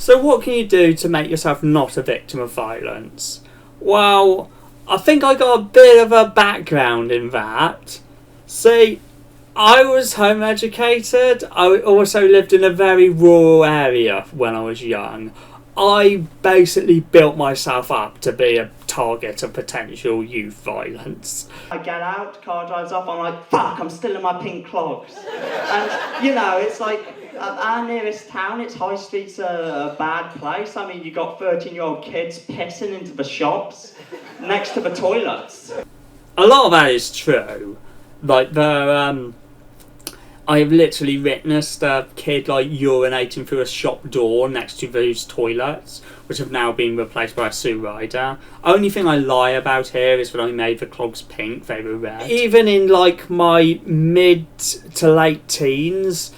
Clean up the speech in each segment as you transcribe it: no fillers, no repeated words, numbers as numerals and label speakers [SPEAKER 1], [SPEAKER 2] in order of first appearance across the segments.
[SPEAKER 1] So what can you do to make yourself not a victim of violence? Well, I think I got a bit of a background in that. See, I was home educated. I also lived in a very rural area when I was young. I basically built myself up to be a target of potential youth violence. I get out, car drives off, I'm like, fuck, I'm still in my pink clogs. And, you know, it's like, our nearest town, its high street's a bad place. I mean, you got 13-year-old kids pissing into the shops next to the toilets. A lot of that is true. Like, I've literally witnessed a kid like urinating through a shop door next to those toilets, which have now been replaced by a sewer rider. Only thing I lie about here is that I made the clogs pink, they were red. Even in like my mid to late teens,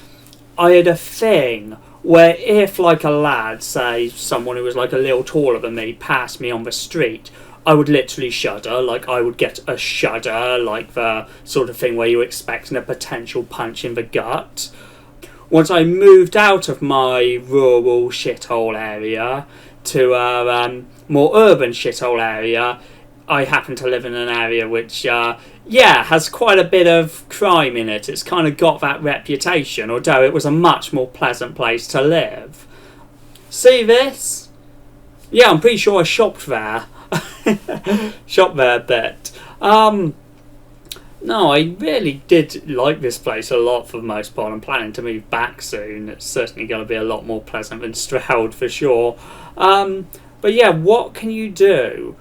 [SPEAKER 1] I had a thing where if like a lad, say someone who was like a little taller than me, passed me on the street, I would literally shudder. Like, I would get a shudder, like the sort of thing where you're expecting a potential punch in the gut. Once I moved out of my rural shithole area to a more urban shithole area, I happen to live in an area which, has quite a bit of crime in it. It's kind of got that reputation, although it was a much more pleasant place to live. See this? Yeah, I'm pretty sure I shopped there. Shop there a bit. No, I really did like this place a lot for the most part. I'm planning to move back soon. It's certainly going to be a lot more pleasant than Stroud for sure. But yeah, what can you do?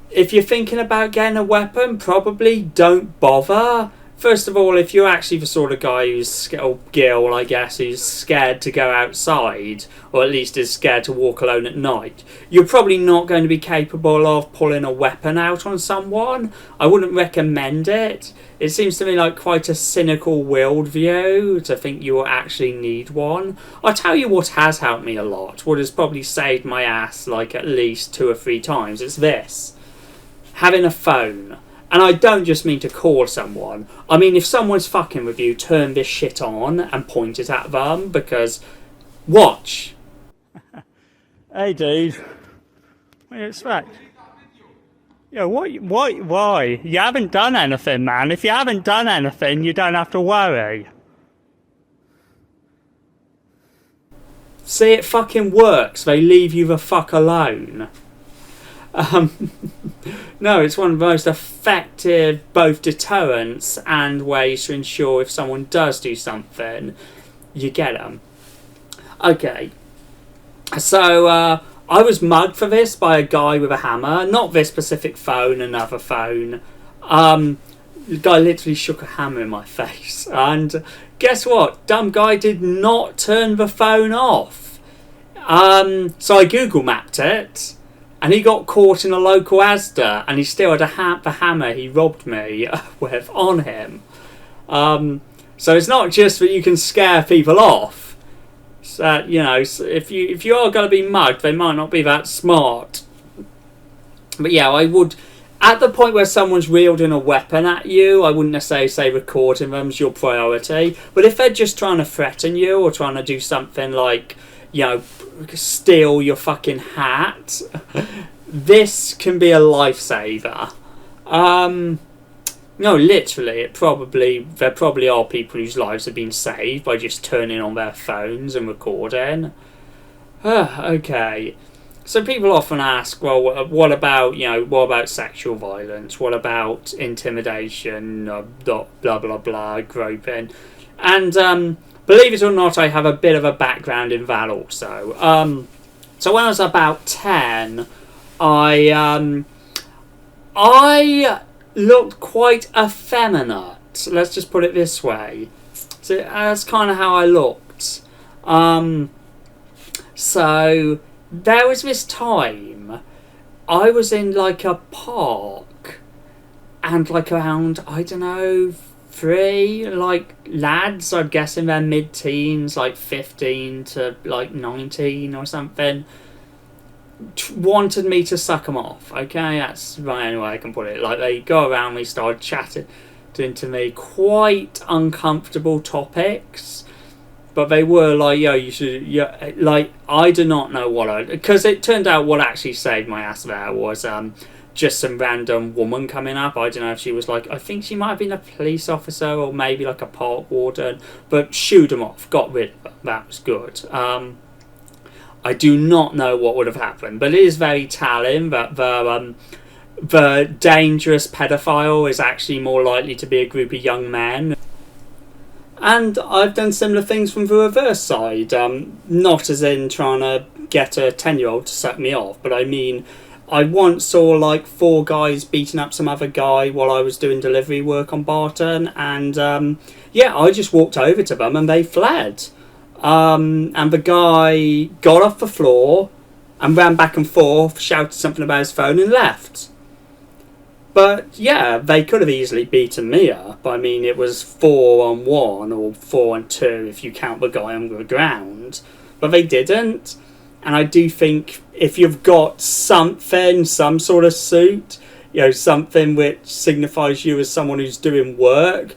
[SPEAKER 1] If you're thinking about getting a weapon, probably don't bother. First of all, if you're actually the sort of guy who's, or girl, I guess, who's scared to go outside, or at least is scared to walk alone at night, you're probably not going to be capable of pulling a weapon out on someone. I wouldn't recommend it. It seems to me like quite a cynical worldview to think you will actually need one. I'll tell you what has helped me a lot, what has probably saved my ass like at least 2 or 3 times. It's this. Having a phone. And I don't just mean to call someone. I mean, if someone's fucking with you, turn this shit on and point it at them, because... Watch! Hey, dude. What do you expect? Yeah, why? You haven't done anything, man. If you haven't done anything, you don't have to worry. See, it fucking works. They leave you the fuck alone. No, it's one of the most effective both deterrents and ways to ensure if someone does do something, you get them. Okay, so I was mugged for this by a guy with a hammer. Not this specific phone, another phone. The guy literally shook a hammer in my face. And guess what? Dumb guy did not turn the phone off. So I Google mapped it. And he got caught in a local Asda, and he still had the hammer he robbed me with on him. So it's not just that you can scare people off. So, you know, if you are going to be mugged, they might not be that smart. But yeah, I would, at the point where someone's wielding a weapon at you, I wouldn't necessarily say recording them is your priority. But if they're just trying to threaten you or trying to do something like, you know, steal your fucking hat, this can be a lifesaver. No, literally, there probably are people whose lives have been saved by just turning on their phones and recording. Okay, so people often ask, well, what about sexual violence? What about intimidation? Blah blah blah, groping, and believe it or not, I have a bit of a background in that also. So when I was about 10, I looked quite effeminate. Let's just put it this way. So that's kind of how I looked. So there was this time I was in like a park, and like around, I don't know, 3 like lads, I guess in their mid-teens, like 15 to like 19 or something, wanted me to suck them off. Okay, that's the only way I can put it. Like, they go around me, started chatting to me quite uncomfortable topics. but they were like, yo, you should, yeah, like, I do not know what because it turned out what actually saved my ass there was just some random woman coming up. I don't know if she was like, I think she might have been a police officer or maybe like a park warden, but shooed them off, got rid of them. That was good. I do not know what would have happened, but it is very telling that the dangerous pedophile is actually more likely to be a group of young men. And I've done similar things from the reverse side. Not as in trying to get a 10-year-old to suck me off, but I mean, I once saw like 4 guys beating up some other guy while I was doing delivery work on Barton, and yeah, I just walked over to them and they fled. And the guy got off the floor and ran back and forth, shouted something about his phone and left. But yeah, they could have easily beaten me up. I mean, it was 4-on-1 or 4-on-2 if you count the guy on the ground. But they didn't. And I do think if you've got something, some sort of suit, something which signifies you as someone who's doing work,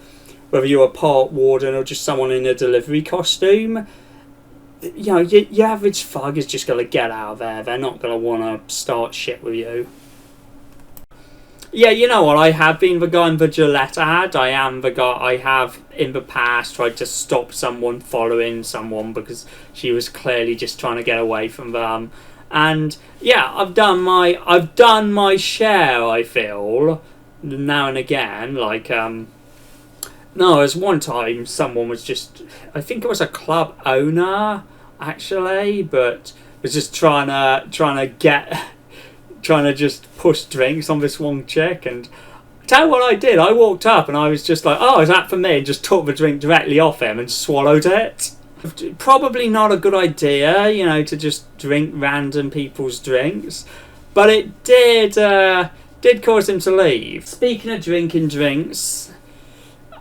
[SPEAKER 1] whether you're a park warden or just someone in a delivery costume, your average thug is just going to get out of there. They're not going to want to start shit with you. Yeah, you know what? I have been the guy in the Gillette ad. I am the guy. I have in the past tried to stop someone following someone because she was clearly just trying to get away from them. And yeah, I've done my share. I feel now and again. Like no, there's one time someone was just. I think it was a club owner actually, but was just trying to just push drinks on this one chick, and tell you what I did. I walked up and I was just like, oh, is that for me? And just took the drink directly off him and swallowed it. Probably not a good idea, to just drink random people's drinks, but it did cause him to leave. Speaking of drinking drinks,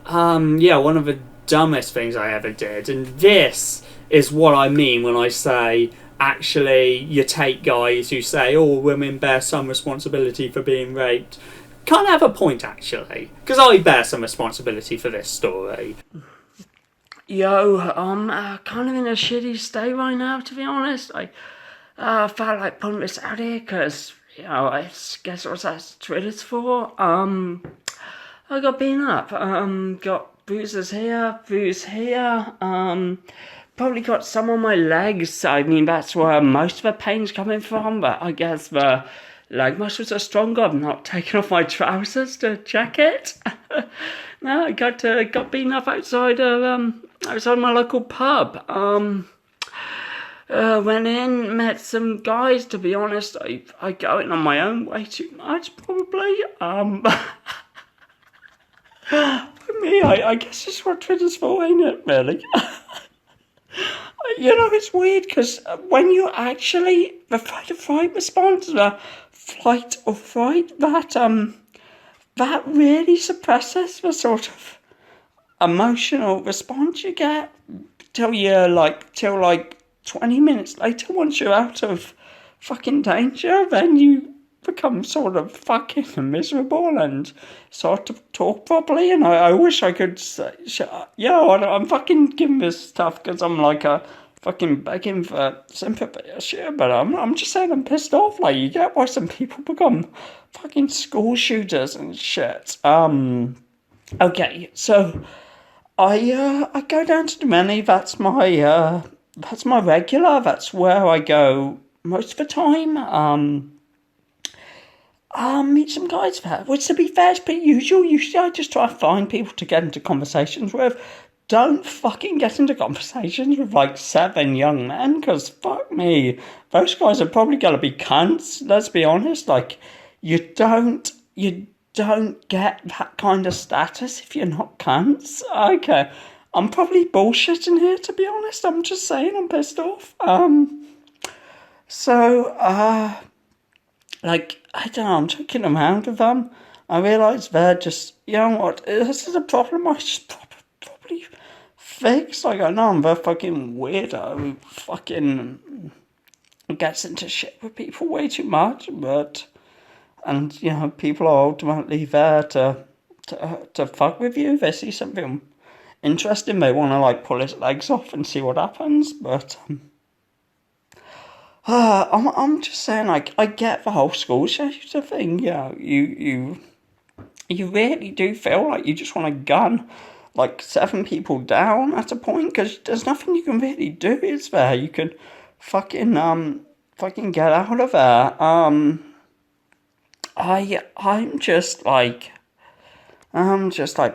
[SPEAKER 1] yeah, one of the dumbest things I ever did, and this is what I mean when I say actually you take guys who say, oh, women bear some responsibility for being raped. Can't have a point actually, because I bear some responsibility for this story. Yo, I'm kind of in a shitty state right now, to be honest. I felt like putting this out here because, I guess what that's Twitter's for. I got beaten up, got bruises here, bruise here, probably got some on my legs. I mean, that's where most of the pain's coming from, but I guess the leg muscles are stronger. I've not taken off my trousers to check it. No, I got beaten up outside my local pub. Went in, met some guys. To be honest, I go in on my own way too much, probably. For me, I guess it's what Twitter's for, ain't it, really? It's weird, because when you actually, the fight or flight response, the flight or fright, that really suppresses the sort of emotional response you get till 20 minutes later, once you're out of fucking danger, then you become sort of fucking miserable and sort of talk properly. And I wish I could say, I'm fucking giving this stuff because I'm like a fucking begging for sympathy or shit, but I'm just saying I'm pissed off. Like, you get why some people become fucking school shooters and shit. Okay, so I go down to the Many. That's my regular. That's where I go most of the time. Meet some guys there, which, to be fair, is pretty usual. Usually I just try to find people to get into conversations with. Don't fucking get into conversations with like 7 young men, because fuck me, those guys are probably gonna be cunts. Let's be honest. Like, you don't get that kind of status if you're not cunts. Okay, I'm probably bullshitting here, to be honest. I'm just saying I'm pissed off. I don't know, I'm taking around with them. I realise they're just, you know what, this is a problem I should probably fix. Like, I know I'm a fucking weirdo who fucking gets into shit with people way too much, and people are ultimately there to fuck with you. They see something
[SPEAKER 2] interesting. They want to like pull his legs off and see what happens, but I'm just saying, like, I get the whole school shooter thing. You really do feel like you just want to gun like 7 people down at a point, because there's nothing you can really do, is there? You can fucking get out of there. I'm just like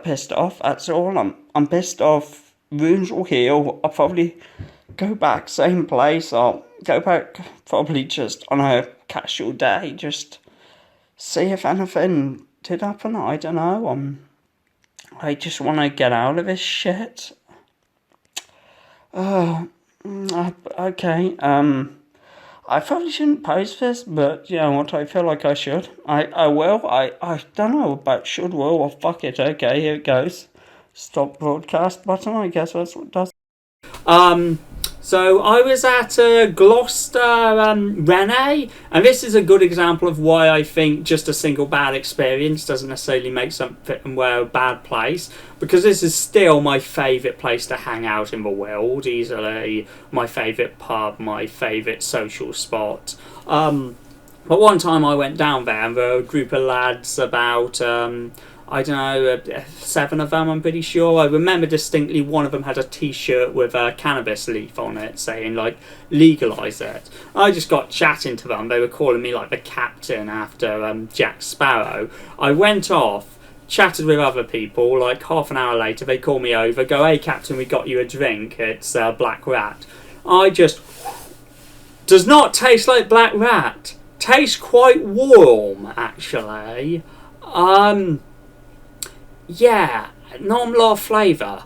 [SPEAKER 2] pissed off. That's all. I'm pissed off. Wounds will heal. I'll probably go back same place. I'll go back probably just on a casual day. Just see if anything did happen. I don't know. I just want to get out of this shit. Okay. I probably shouldn't post this, but you know what? I feel like I should. I will. I don't know about should, will, or fuck it. Okay, here it goes. Stop broadcast button. I guess that's what it does.
[SPEAKER 1] So I was at Gloucester Rene, and this is a good example of why I think just a single bad experience doesn't necessarily make something a bad place, because this is still my favourite place to hang out in the world, easily my favourite pub, my favourite social spot. But one time I went down there and there were a group of lads, about I don't know, 7 of them, I'm pretty sure. I remember distinctly one of them had a t-shirt with a cannabis leaf on it saying, like, legalise it. I just got chatting to them. They were calling me, like, the captain after Jack Sparrow. I went off, chatted with other people. Like, half an hour later, they call me over, go, hey, captain, we got you a drink. It's Black Rat. I just... Does not taste like Black Rat. Tastes quite warm, actually. Yeah, not a lot of flavour.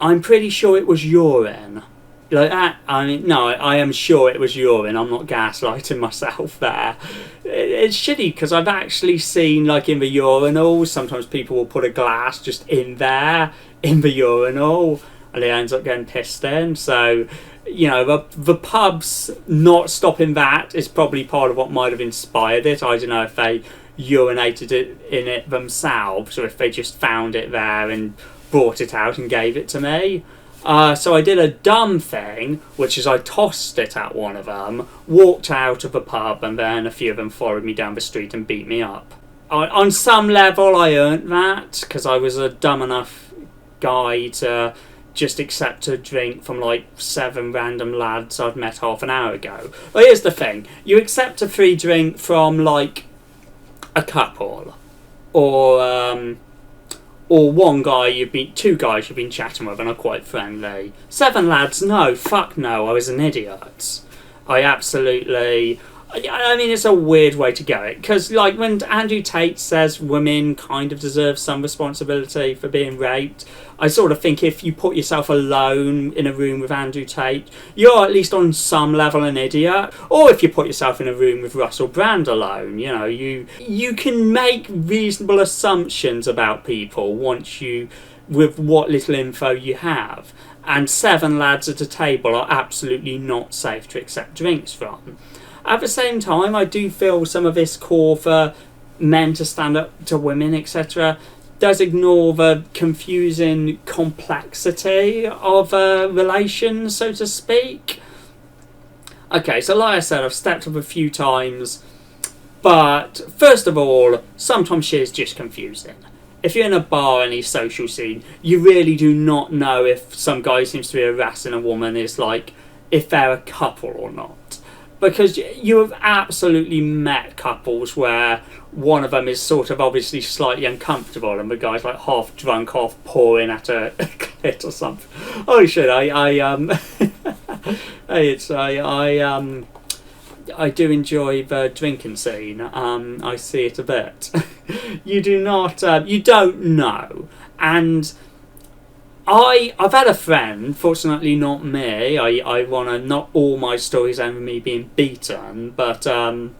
[SPEAKER 1] I'm pretty sure it was urine. Like that, I mean, no, I am sure it was urine. I'm not gaslighting myself there. It's shitty because I've actually seen, like, in the urinals, sometimes people will put a glass just in there, in the urinal, and it ends up getting pissed in. So, you know, the pubs not stopping that is probably part of what might have inspired it. I don't know if they urinated it in it themselves or if they just found it there and brought it out and gave it to me. So I did a dumb thing, which is I tossed it at one of them, walked out of the pub, and then a few of them followed me down the street and beat me up. On some level I earned that because I was a dumb enough guy to just accept a drink from like 7 random lads I'd met half an hour ago. Well, here's the thing. You accept a free drink from like a couple, or one guy two guys you've been chatting with and are quite friendly. 7 lads, no, fuck no, I was an idiot. I mean, it's a weird way to go it, because like when Andrew Tate says women kind of deserve some responsibility for being raped, I sort of think if you put yourself alone in a room with Andrew Tate, you're at least on some level an idiot. Or if you put yourself in a room with Russell Brand alone, you know, you can make reasonable assumptions about people with what little info you have. And 7 lads at a table are absolutely not safe to accept drinks from. At the same time, I do feel some of this call for men to stand up to women, etc., does ignore the confusing complexity of relations, so to speak. Okay, so like I said, I've stepped up a few times, but first of all, sometimes shit is just confusing. If you're in a bar, any social scene, you really do not know if some guy seems to be harassing a woman is like, if they're a couple or not. Because you have absolutely met couples where one of them is sort of obviously slightly uncomfortable and the guy's like half drunk, half pouring at a clit or something. Oh shit! I do enjoy the drinking scene. I see it a bit. You don't know, and I've had a friend, fortunately not me. I want to not all my stories end with me being beaten, but I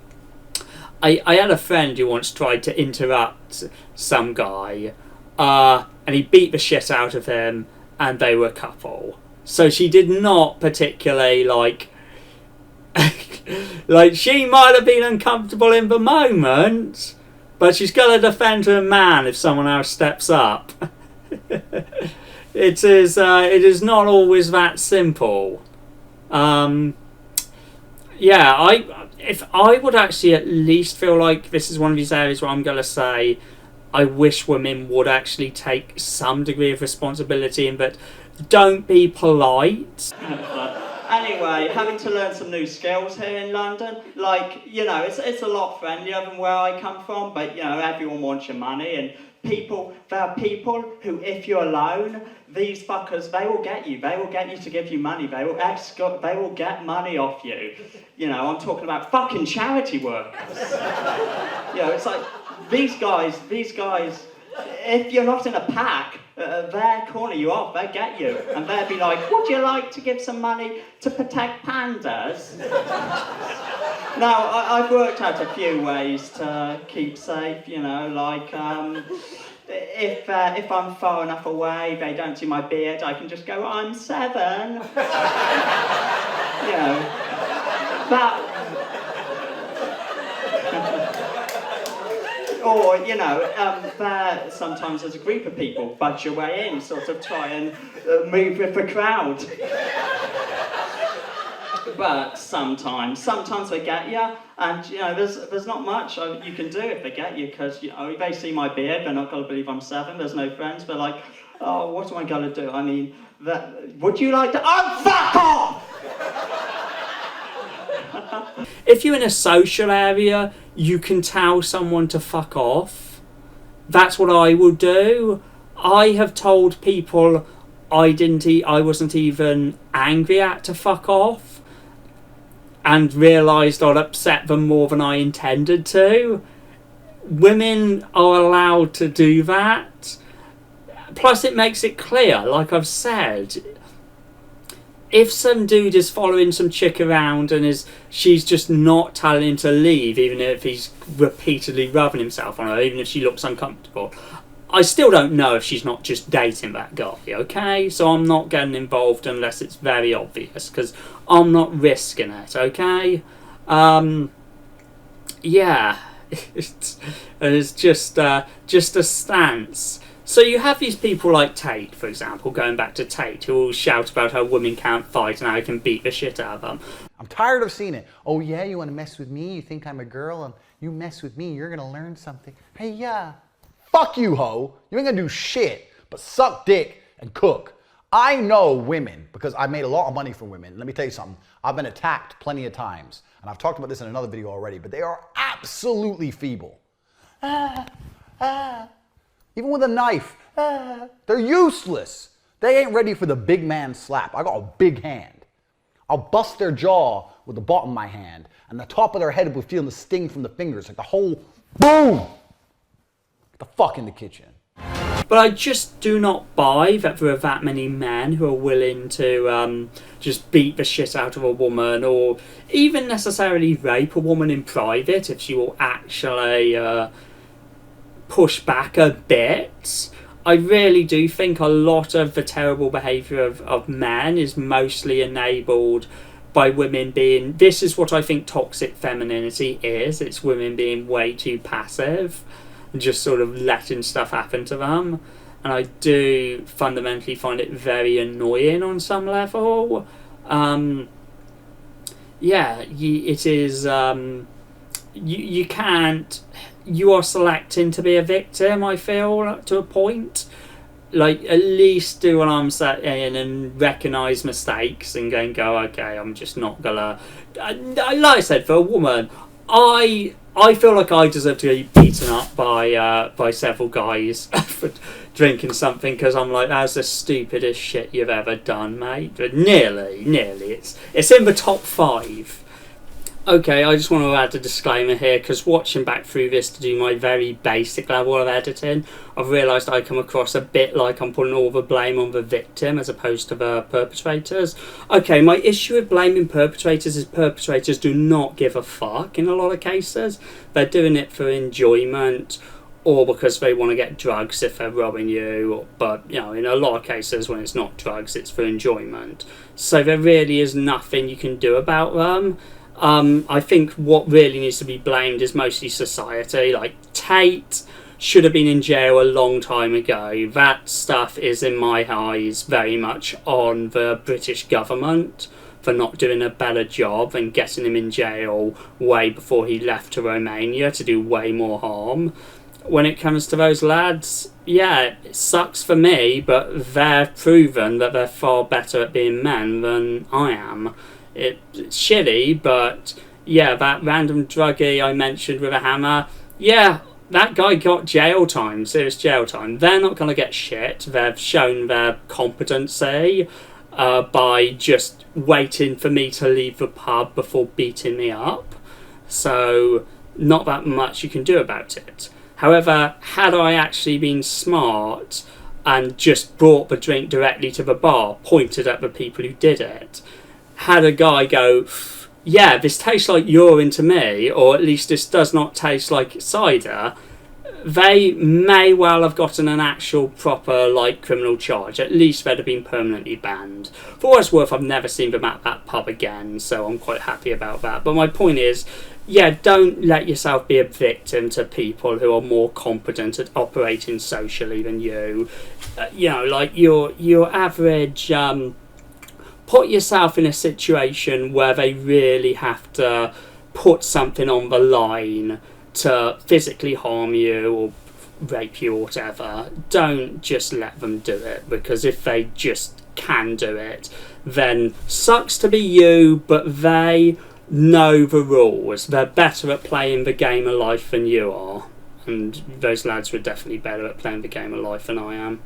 [SPEAKER 1] had a friend who once tried to interrupt some guy, and he beat the shit out of him, and they were a couple. So she did not particularly like she might have been uncomfortable in the moment, but she's got to defend her man if someone else steps up. it is not always that simple. If I would actually at least feel like this is one of these areas where I'm going to say I wish women would actually take some degree of responsibility in that. Don't be polite.
[SPEAKER 2] Anyway, having to learn some new skills here in London, like, you know, it's a lot friendlier than where I come from, but, you know, everyone wants your money, and there are people who, if you're alone, these fuckers, they will get you to give you money, they will get money off you. You know, I'm talking about fucking charity workers. You know, it's like, these guys, if you're not in a pack, they'll corner you off, they'll get you, and they'll be like, would you like to give some money to protect pandas? Now, I've worked out a few ways to keep safe, you know, like, if I'm far enough away, they don't see my beard, I can just go, I'm 7. You know, that... Or, you know, there sometimes there's a group of people budge your way in, sort of try and move with the crowd. But sometimes they get you, and, you know, there's not much you can do if they get you, because, you know, they see my beard, they're not going to believe I'm 7, there's no friends, they're like, oh, what am I going to do? I mean, would you like to... Oh, fuck off!
[SPEAKER 1] If you're in a social area, you can tell someone to fuck off. That's what I will do. I have told people I wasn't even angry at to fuck off, and realised I'd upset them more than I intended to. Women are allowed to do that. Plus, it makes it clear, like I've said, if some dude is following some chick around and she's just not telling him to leave, even if he's repeatedly rubbing himself on her, even if she looks uncomfortable, I still don't know if she's not just dating that guy, okay? So I'm not getting involved unless it's very obvious, because I'm not risking it, okay? Yeah, it's just a stance. So you have these people like Tate, for example, going back to Tate, who will shout about how women can't fight and how he can beat the shit out of them.
[SPEAKER 3] I'm tired of seeing it. Oh yeah, you want to mess with me? You think I'm a girl, and you mess with me, you're going to learn something. Hey, yeah. Fuck you, ho. You ain't going to do shit but suck dick and cook. I know women, because I made a lot of money from women. Let me tell you something. I've been attacked plenty of times, and I've talked about this in another video already, but they are absolutely feeble. Even with a knife, they're useless. They ain't ready for the big man slap. I got a big hand. I'll bust their jaw with the bottom of my hand, and the top of their head will feel the sting from the fingers, like the whole boom. Get the fuck in the kitchen.
[SPEAKER 1] But I just do not buy that there are that many men who are willing to just beat the shit out of a woman, or even necessarily rape a woman in private if she will actually push back a bit. I really do think a lot of the terrible behaviour of men is mostly enabled by women being... This is what I think toxic femininity is. It's women being way too passive and just sort of letting stuff happen to them. And I do fundamentally find it very annoying on some level. It is... You can't... You are selecting to be a victim, I feel, to a point. Like, at least do what I'm saying and recognise mistakes and go, okay, I'm just not gonna... Like I said, for a woman, I feel like I deserve to be beaten up by several guys for drinking something, because I'm like, that's the stupidest shit you've ever done, mate. But nearly. It's in the top 5. Okay, I just want to add a disclaimer here, because watching back through this to do my very basic level of editing, I've realised I come across a bit like I'm putting all the blame on the victim as opposed to the perpetrators. Okay, my issue with blaming perpetrators is perpetrators do not give a fuck in a lot of cases. They're doing it for enjoyment, or because they want to get drugs if they're robbing you, but, you know, in a lot of cases when it's not drugs, it's for enjoyment. So there really is nothing you can do about them. I think what really needs to be blamed is mostly society. Like, Tate should have been in jail a long time ago. That stuff is, in my eyes, very much on the British government for not doing a better job and getting him in jail way before he left to Romania to do way more harm. When it comes to those lads, yeah, it sucks for me, but they've proven that they're far better at being men than I am. It's shitty, but yeah, that random druggie I mentioned with a hammer, yeah, that guy got jail time, serious jail time. They're not going to get shit. They've shown their competency by just waiting for me to leave the pub before beating me up. So, not that much you can do about it. However, had I actually been smart and just brought the drink directly to the bar, pointed at the people who did it, had a guy go, yeah, this tastes like urine to me, or at least this does not taste like cider, they may well have gotten an actual proper criminal charge. At least they'd have been permanently banned. For what it's worth, I've never seen them at that pub again, so I'm quite happy about that. But my point is, yeah, don't let yourself be a victim to people who are more competent at operating socially than you. Your average... put yourself in a situation where they really have to put something on the line to physically harm you or rape you or whatever. Don't just let them do it, because if they just can do it, then sucks to be you, but they know the rules. They're better at playing the game of life than you are, and those lads were definitely better at playing the game of life than I am.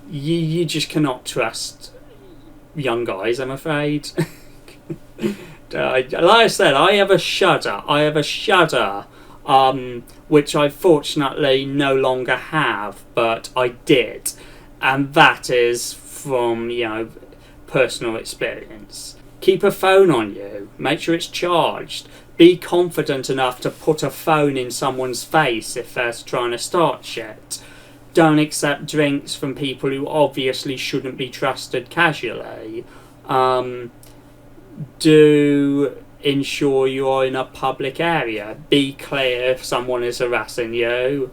[SPEAKER 1] You just cannot trust young guys, I'm afraid. Like I said, I have a shudder, which I fortunately no longer have, but I did, and that is from personal experience. Keep a phone on you, make sure it's charged, be confident enough to put a phone in someone's face if they're trying to start shit. Don't accept drinks from people who obviously shouldn't be trusted casually. Do ensure you're in a public area. Be clear if someone is harassing you.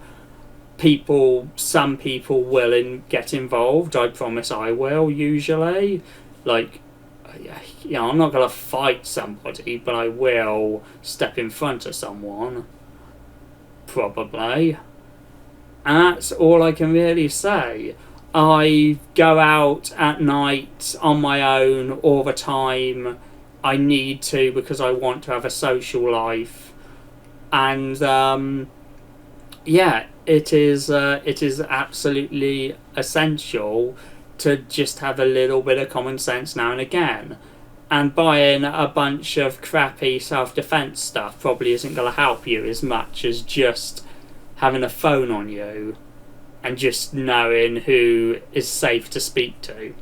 [SPEAKER 1] Some people will get involved. I promise I will, usually. I'm not going to fight somebody, but I will step in front of someone. Probably. And that's all I can really say. I go out at night on my own all the time. I need to, because I want to have a social life. And it is absolutely essential to just have a little bit of common sense now and again. And buying a bunch of crappy self-defense stuff probably isn't going to help you as much as just having a phone on you and just knowing who is safe to speak to.